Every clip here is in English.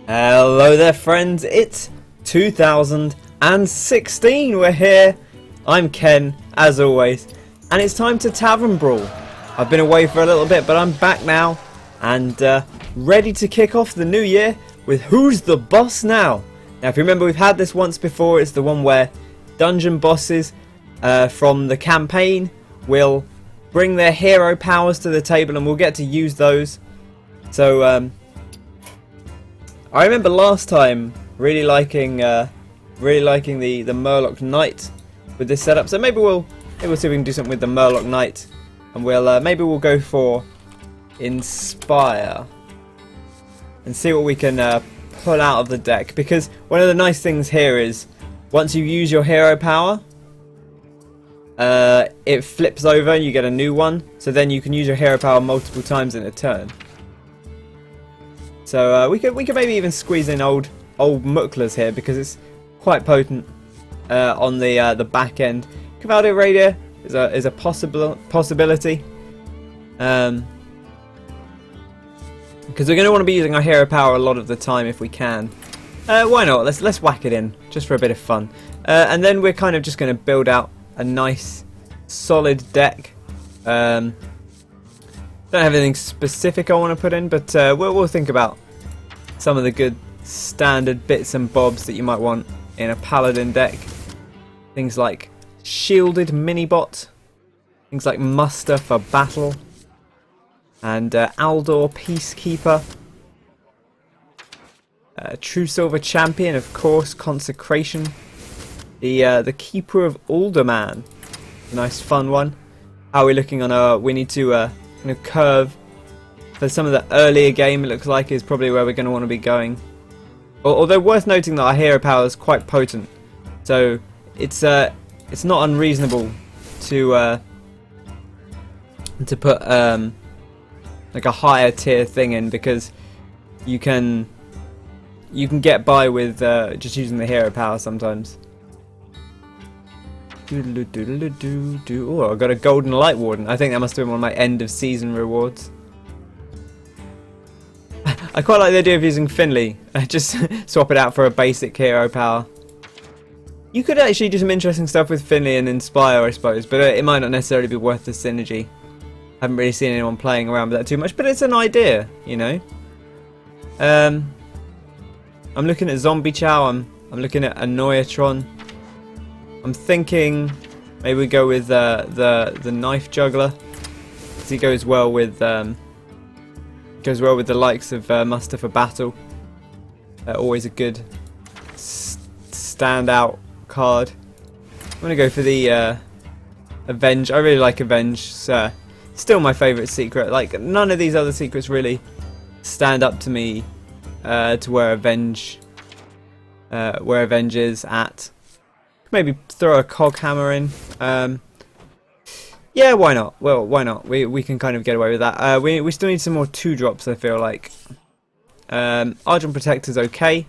Hello there friends, it's 2016, we're here. I'm Ken, as always, and it's time to Tavern Brawl. I've been away for a little bit, but I'm back now, and ready to kick off the new year with Who's the Boss Now? Now if you remember, we've had this once before. It's the one where dungeon bosses from the campaign will bring their hero powers to the table, and we'll get to use those. So I remember last time really liking the Murloc Knight with this setup. So maybe we'll see if we can do something with the Murloc Knight, and maybe we'll go for Inspire and see what we can pull out of the deck. Because one of the nice things here is once you use your hero power, it flips over and you get a new one. So then you can use your hero power multiple times in a turn. So we could maybe even squeeze in old Muklers here, because it's quite potent on the back end. Cavalry Raider is a possibility, because we're going to want to be using our hero power a lot of the time if we can. Why not? Let's whack it in just for a bit of fun, and then we're kind of just going to build out a nice solid deck. Don't have anything specific I want to put in, but we'll think about some of the good standard bits and bobs that you might want in a paladin deck. Things like shielded mini-bot, things like muster for battle, and Aldor Peacekeeper, True Silver Champion, of course, Consecration, the Keeper of Alderman, nice fun one. How are we looking on we need to curve for some of the earlier game. It looks like is probably where we're going to want to be going. Although worth noting that our hero power is quite potent, so it's not unreasonable to put like a higher tier thing in, because you can get by with just using the hero power sometimes. Oh, I got a golden light warden. I think that must have been one of my end of season rewards. I quite like the idea of using Finley. Just swap it out for a basic hero power. You could actually do some interesting stuff with Finley and Inspire, I suppose, but it might not necessarily be worth the synergy. Haven't really seen anyone playing around with that too much, but it's an idea, you know. I'm looking at Zombie Chow. I'm looking at Annoyatron. I'm thinking maybe we go with the Knife Juggler, because he goes well with the likes of Muster for Battle. Always a good standout card. I'm gonna go for the Avenge. I really like Avenge. It's still my favourite secret. Like, none of these other secrets really stand up to me to where Avenge is at. Maybe throw a cog hammer in. Yeah, why not? Well, why not? We can kind of get away with that. We still need some more 2-drops, I feel like. Argent Protector's okay.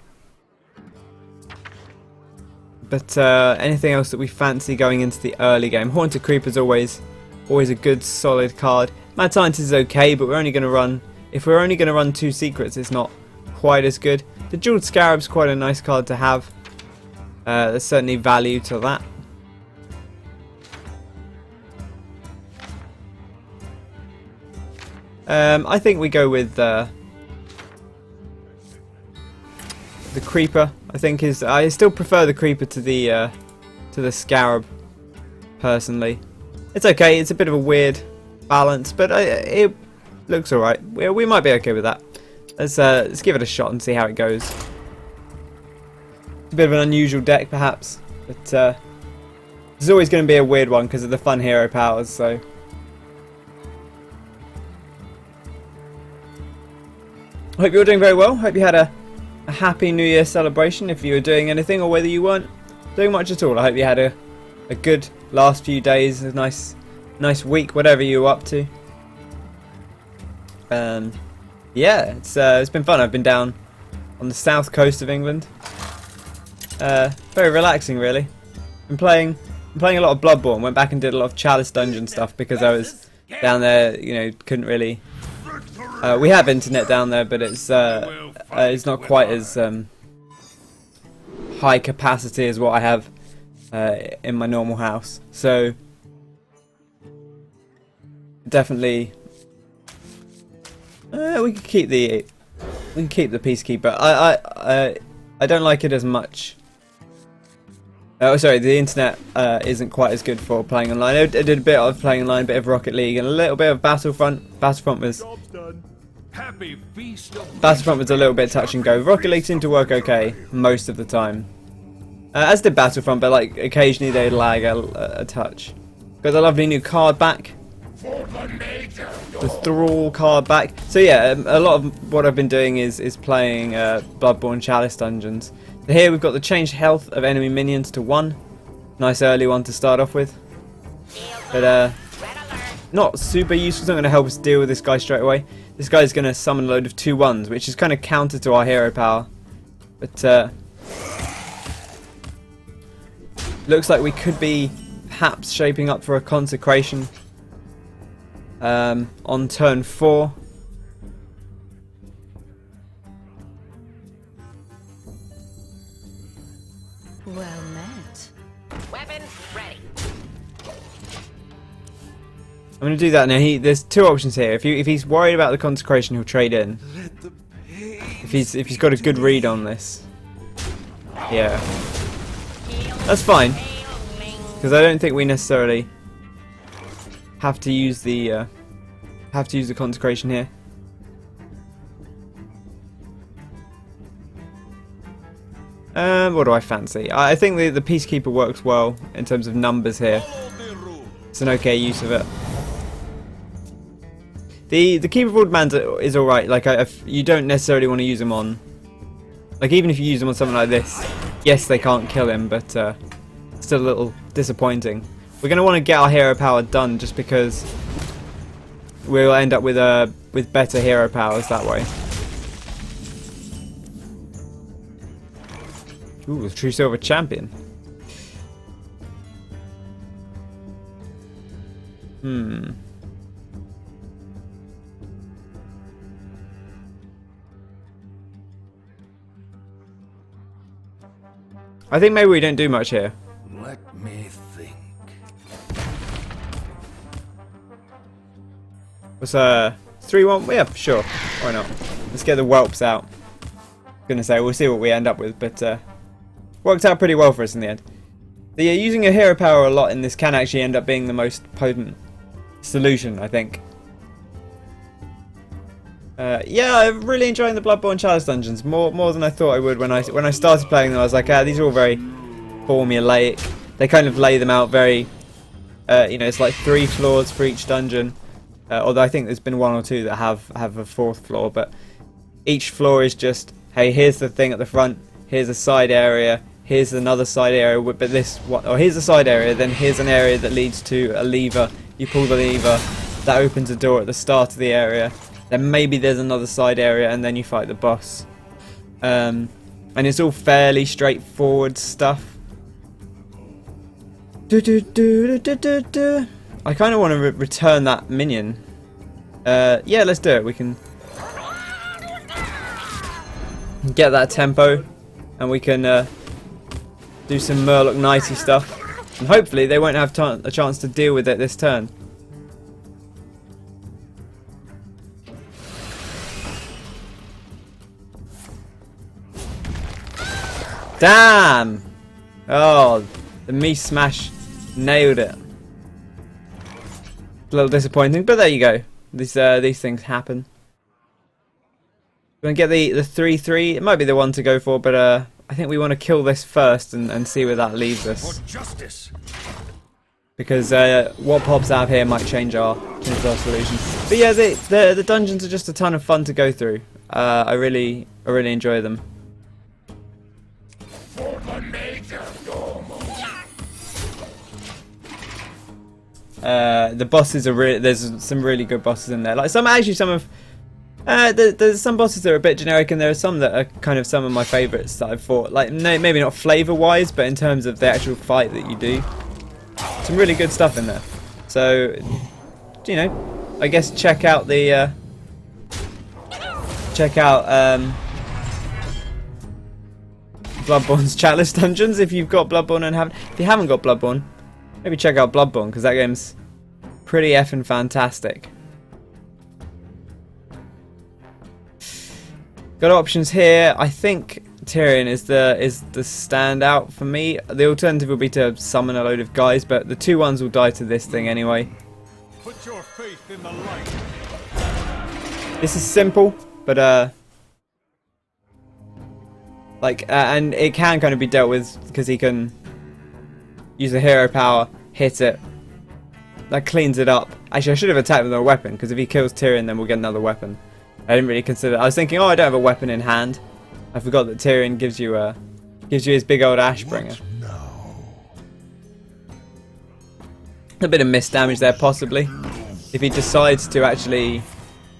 But anything else that we fancy going into the early game? Haunted Creeper's always a good solid card. Mad Scientist is okay, but we're only going to run... If we're only going to run 2 secrets, it's not quite as good. The Jeweled Scarab's quite a nice card to have. There's certainly value to that. I think we go with the Creeper. I still prefer the Creeper to the Scarab, personally. It's okay. It's a bit of a weird balance, but it looks alright. We might be okay with that. Let's give it a shot and see how it goes. A bit of an unusual deck, perhaps, but there's always going to be a weird one because of the fun hero powers. So I hope you're doing very well. Hope you had a happy New Year celebration, if you were doing anything, or whether you weren't doing much at all. I hope you had a good last few days, a nice week, whatever you were up to. Yeah, it's been fun. I've been down on the south coast of England. Very relaxing, really. Been playing a lot of Bloodborne. Went back and did a lot of Chalice Dungeon stuff because I was down there. You know, couldn't really. We have internet down there, but it's It's not quite as high capacity as what I have in my normal house. So definitely, we can keep the Peacekeeper. I don't like it as much. Oh, sorry, the internet isn't quite as good for playing online. I did a bit of playing online, a bit of Rocket League, and a little bit of Battlefront. Battlefront was a little bit touch and go. Rocket League seemed to work okay most of the time, as did Battlefront, but like occasionally they'd lag a touch. Got a lovely new card back, the Thrall card back. So yeah, a lot of what I've been doing is playing Bloodborne Chalice dungeons. So here we've got the changed health of enemy minions to 1. Nice early one to start off with. But not super useful. It's not going to help us deal with this guy straight away. This guy's going to summon a load of 2/1s, which is kind of counter to our hero power. But looks like we could be perhaps shaping up for a consecration on turn 4. Well met. Weapons ready. I'm going to do that now. There's 2 options here. If he's worried about the consecration, he'll trade in. If he's got a good read on this, yeah, that's fine. Because I don't think we necessarily have to use the consecration here. What do I fancy? I think the Peacekeeper works well in terms of numbers here. It's an okay use of it. The Keeper of Woodman's is alright. Like you don't necessarily want to use him on. Like even if you use him on something like this, yes, they can't kill him, but still a little disappointing. We're going to want to get our hero power done, just because we'll end up with better hero powers that way. Ooh, the True Silver Champion. I think maybe we don't do much here. Let me think. What's 3-1? Yeah, sure. Why not? Let's get the whelps out. Gonna say we'll see what we end up with, but worked out pretty well for us in the end. But yeah, using a hero power a lot in this can actually end up being the most potent solution, I think. Yeah, I'm really enjoying the Bloodborne Chalice dungeons more than I thought I would when I started playing them. I was like, these are all very formulaic. They kind of lay them out very, you know, it's like 3 floors for each dungeon. Although I think there's been 1 or 2 that have a 4th floor, but each floor is just, hey, here's the thing at the front, here's a side area, here's another side area, but this what? Or here's a side area, then here's an area that leads to a lever. You pull the lever, that opens a door at the start of the area. Then maybe there's another side area, and then you fight the boss. And it's all fairly straightforward stuff. I kind of want to return that minion. Yeah, let's do it. We can get that tempo, and we can do some Murloc Knighty stuff. And hopefully they won't have a chance to deal with it this turn. Damn! Oh, the me smash nailed it. A little disappointing, but there you go. These things happen. We're gonna get the 3-3. It might be the one to go for, but I think we want to kill this first and see where that leaves us. For justice. Because what pops out here might change our solution. But yeah, the dungeons are just a ton of fun to go through. I really enjoy them. The bosses are there's some really good bosses in there. Like there's some bosses that are a bit generic, and there are some that are kind of some of my favourites that I've fought. Like maybe not flavour wise, but in terms of the actual fight that you do, some really good stuff in there. So, you know, I guess check out Bloodborne's Chalice Dungeons if you've got Bloodborne and haven't. If you haven't got Bloodborne, maybe check out Bloodborne because that game's pretty effing fantastic. Got options here. I think Tyrion is the standout for me. The alternative would be to summon a load of guys, but the 2 ones will die to this thing anyway. Put your faith in the light. This is simple, but and it can kind of be dealt with because he can use the hero power, hit it. That cleans it up. Actually, I should have attacked with a weapon because if he kills Tyrion, then we'll get another weapon. I didn't really consider. I was thinking, oh, I don't have a weapon in hand. I forgot that Tyrion gives you his big old Ashbringer. A bit of missed damage there, possibly, if he decides to actually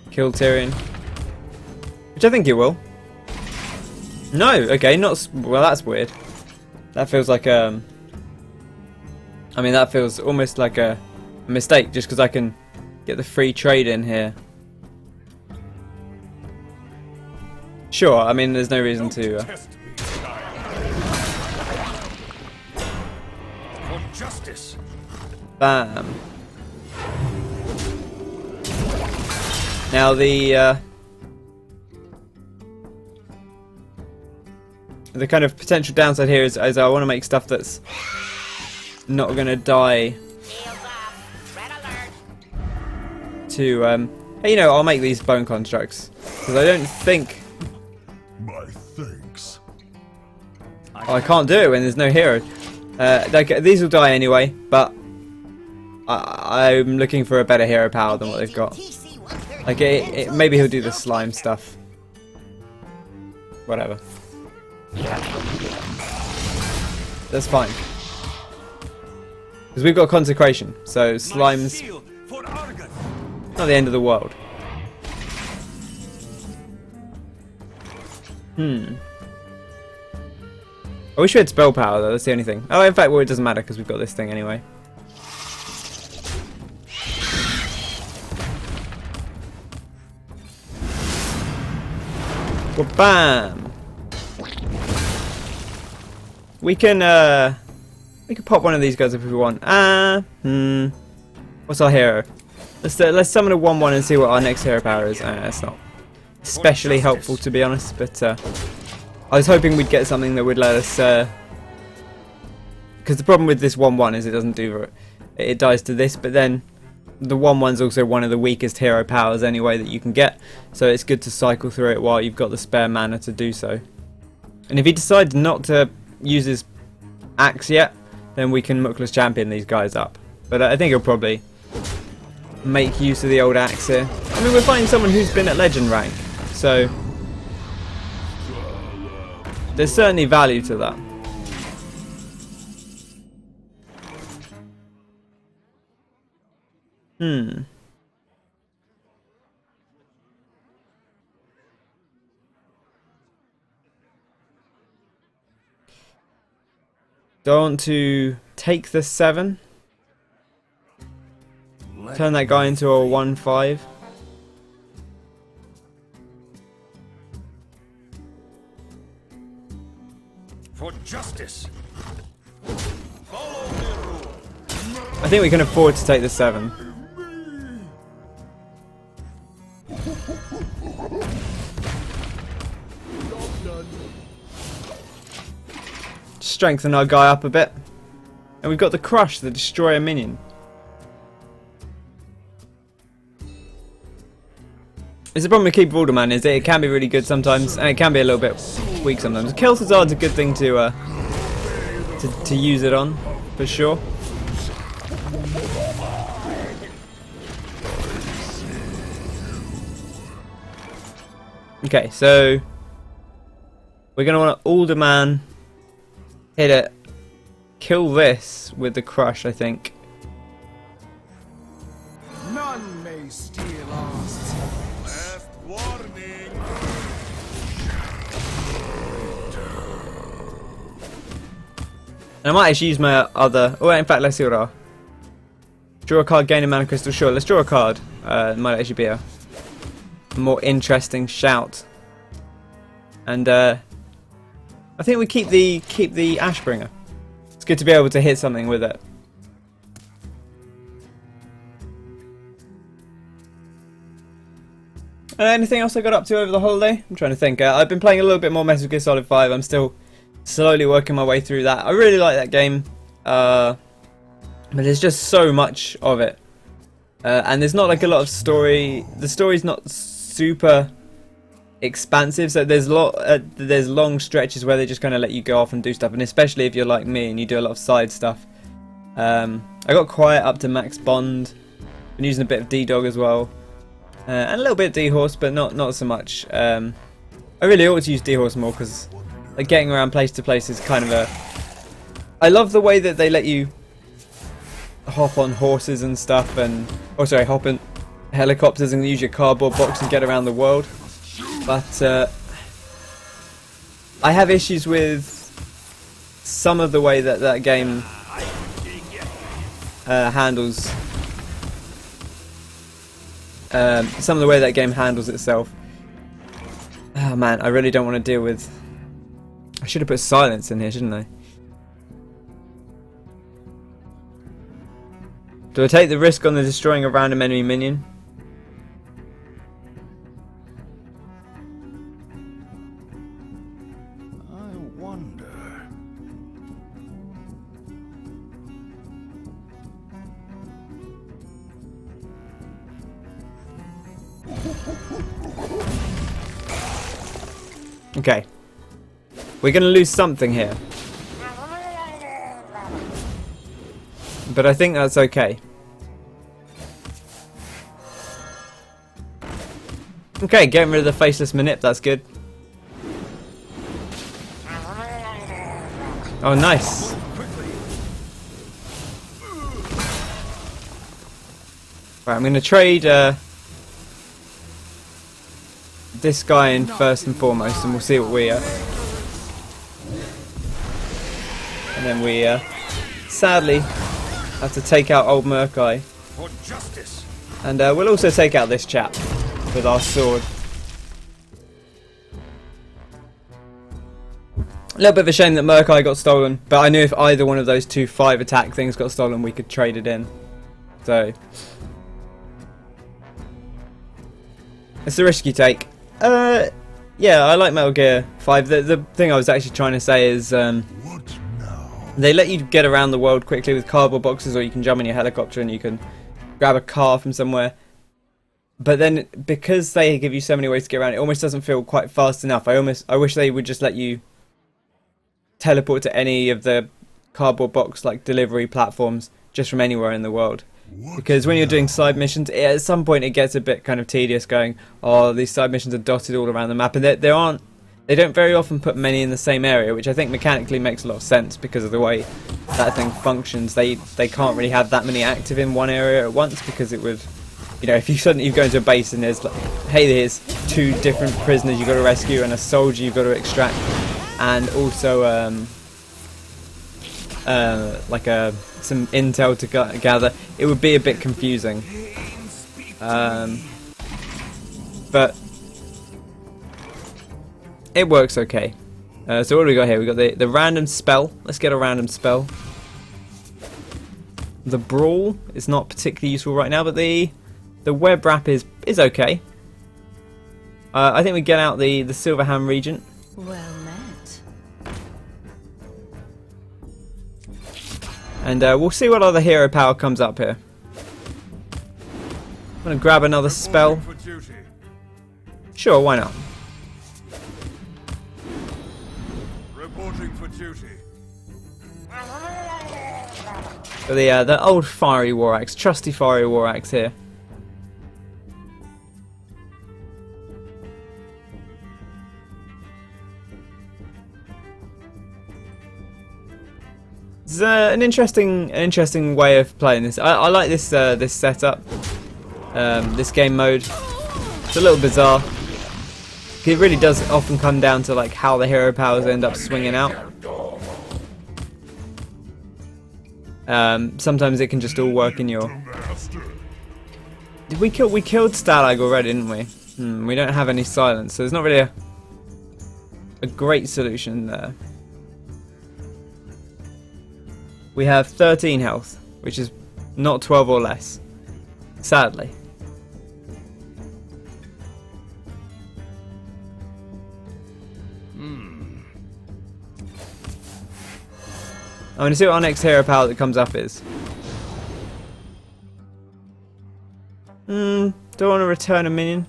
kill Tyrion, which I think he will. No, okay, not well. That's weird. That feels like I mean, that feels almost like a mistake, just because I can get the free trade in here. Sure, I mean, there's no reason to. For justice. Bam. Now the kind of potential downside here is I want to make stuff that's not going to die. To you know, I'll make these bone constructs because I don't think. My thanks. Oh, I can't do it when there's no hero. Like, these will die anyway, but I'm looking for a better hero power than what they've got. Like, maybe he'll do the slime stuff. Whatever. That's fine. Because we've got consecration, so slime's not the end of the world. I wish we had spell power though, that's the only thing. Oh, in fact, well, it doesn't matter because we've got this thing anyway. Well, bam! We can pop one of these guys if we want. What's our hero? Let's summon a 1/1 and see what our next hero power is. It's not especially helpful, to be honest, but I was hoping we'd get something that would let us. Because the problem with this 1/1 is it doesn't do it dies to this, but then the 1/1's also one of the weakest hero powers anyway that you can get, so it's good to cycle through it while you've got the spare mana to do so. And if he decides not to use his axe yet, then we can Muckless Champion these guys up. But I think he'll probably make use of the old axe here. I mean, we're fighting someone who's been at legend rank, so there's certainly value to that. Do I want to take the 7? Turn that guy into a 1/5. For justice. I think we can afford to take the 7. Strengthen our guy up a bit. And we've got the Crush, the Destroyer minion. It's the problem with Keeper of Alderman is that it can be really good sometimes, and it can be a little bit weak sometimes. Kelsazard's a good thing to use it on, for sure. Okay, so we're going to want to Alderman, hit it, kill this with the Crush, I think. None may steal us. Last warning. And I might actually use my other. Oh, in fact, let's see what are. Draw a card, gain a mana crystal. Sure, let's draw a card. It might actually be a more interesting shout. And oh I think we keep the Ashbringer. It's good to be able to hit something with it. Anything else I got up to over the holiday? I'm trying to think. I've been playing a little bit more Metal Gear Solid 5. I'm still slowly working my way through that. I really like that game. But there's just so much of it. And there's not like a lot of story. The story's not super expansive, so there's long stretches where they just kind of let you go off and do stuff, and especially if you're like me and you do a lot of side stuff. I got quiet up to Max Bond. Been using a bit of D-Dog as well. And a little bit of D-Horse, but not so much. I really ought to use D-Horse more, because like, getting around place to place is kind of a... I love the way that they let you hop on horses and stuff, and... Oh, sorry, hop in helicopters and use your cardboard box and get around the world. But I have issues with some of the way that game handles... some of the way that game handles itself. Oh man, I really don't want to deal with... I should have put silence in here, shouldn't I? Do I take the risk on the destroying a random enemy minion? I wonder. Okay. We're going to lose something here. But I think that's okay. Okay, getting rid of the faceless manip, that's good. Oh, nice. Right, I'm going to trade this guy in first and foremost, and we'll see what we and then we sadly have to take out old Murkai, For justice. and we'll also take out this chap with our sword. A little bit of a shame that Murkai got stolen, but I knew if either one of those two 5 attack things got stolen, we could trade it in. So it's a risk you take. Yeah, I like Metal Gear 5. The thing I was actually trying to say is What now? they let you get around the world quickly with cardboard boxes, or you can jump in your helicopter and you can grab a car from somewhere. But then, because they give you so many ways to get around, it almost doesn't feel quite fast enough. I wish they would just let you teleport to any of the cardboard box like delivery platforms just from anywhere in the world. Because when you're doing side missions, at some point it gets a bit kind of tedious going, oh, these side missions are dotted all around the map, and they don't very often put many in the same area, which I think mechanically makes a lot of sense because of the way that thing functions. They can't really have that many active in one area at once, because it would, you know, if you suddenly go into a base and there's like, hey, there's 2 different prisoners you've got to rescue and a soldier you've got to extract, and also like some intel to gather, it would be a bit confusing. But it works okay. So what do we got here? We got the random spell. Let's get a random spell. The brawl is not particularly useful right now, but the web wrap is okay. I think we get out the Silverhand Regent. Well met. And we'll see what other hero power comes up here. I'm gonna grab another spell. For duty. Sure, why not? Reporting for duty. Got the old fiery war axe, trusty fiery war axe here. It's an interesting way of playing this. I like this this setup, this game mode. It's a little bizarre. It really does often come down to like how the hero powers end up swinging out. Sometimes it can just all work in your. Did we kill? We killed Stalag already, didn't we? We don't have any silence, so there's not really a great solution there. we have 13 health, which is not 12 or less, sadly. I'm going to see what our next hero power that comes up is. Don't want to return a minion.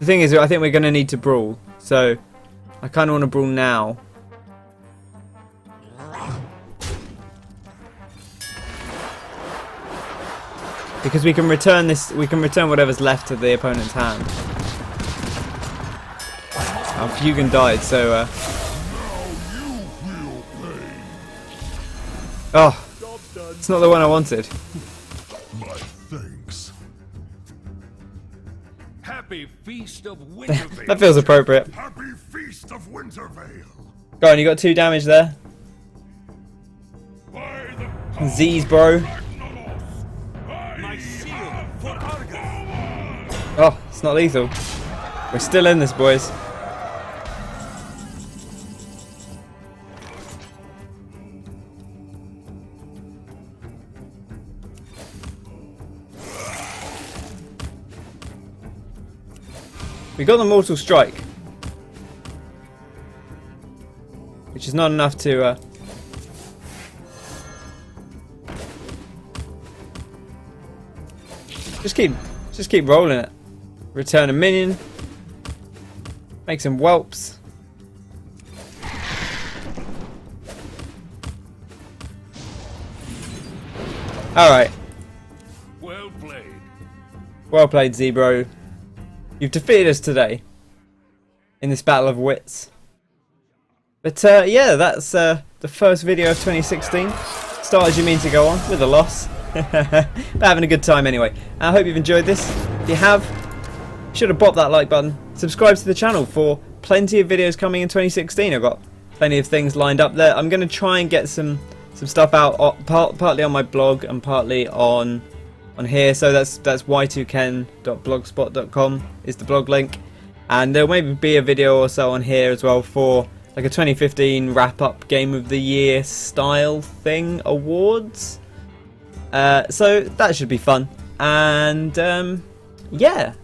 The thing is, I think we're going to need to brawl, so I kind of want to brawl now. Because we can return this, we can return whatever's left of the opponent's hand. Oh, Fugan died, so oh, it's not the one I wanted. My thanks. Happy Feast of Wintervale. That feels appropriate. Happy Feast of Wintervale. Go on, you got 2 damage there. By the Z's, bro. My shield for Argus. Oh, it's not lethal. We're still in this, boys. We got the Mortal Strike, which is not enough to just keep rolling it. Return a minion, make some whelps. All right, Well played. well played, Zebro. You've defeated us today in this battle of wits. But yeah, that's the first video of 2016. Start as you mean to go on, with a loss. But having a good time anyway. I hope you've enjoyed this. If you have, be sure to bop that like button. Subscribe to the channel for plenty of videos coming in 2016. I've got plenty of things lined up there. I'm going to try and get some stuff out, partly on my blog and partly on here, so that's y2ken.blogspot.com is the blog link, and there'll maybe be a video or so on here as well for like a 2015 wrap-up Game of the Year style thing awards. So that should be fun, and yeah,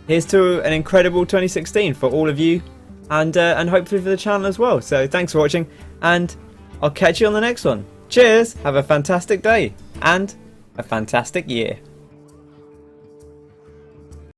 here's to an incredible 2016 for all of you, and hopefully for the channel as well. So thanks for watching, and I'll catch you on the next one. Cheers, have a fantastic day and a fantastic year.